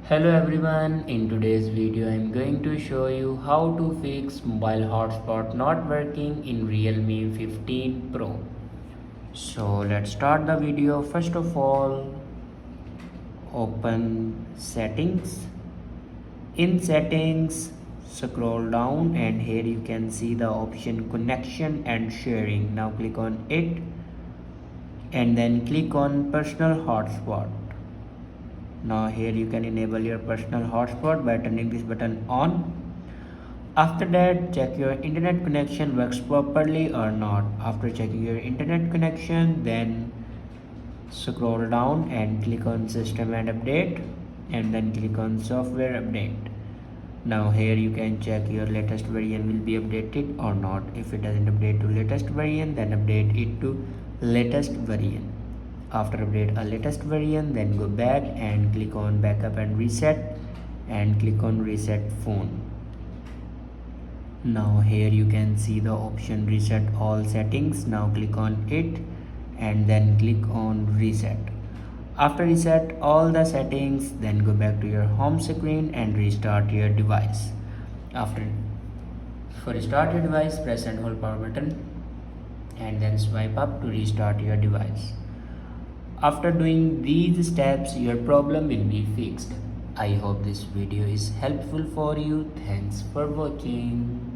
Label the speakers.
Speaker 1: Hello everyone, in today's video I am going to show you how to fix mobile hotspot not working in Realme 15 Pro. So let's start the video. First of all, open settings. In settings, scroll down and here you can see the option connection and sharing. Now click on it and then click on personal hotspot. Now here you can enable your personal hotspot by turning this button on. After that, check your internet connection works properly or not. After checking your internet connection, then scroll down and click on system and update and then click on software update. Now here you can check your latest version will be updated or not. If it doesn't update to latest version, then update it to latest version. After update a latest version, then go back and click on backup and reset and click on reset phone. Now here you can see the option reset all settings. Now click on it and then click on reset. After reset all the settings, then go back to your home screen and restart your device. For restart your device, press and hold power button and then swipe up to restart your device. After doing these steps, your problem will be fixed. I hope this video is helpful for you. Thanks for watching.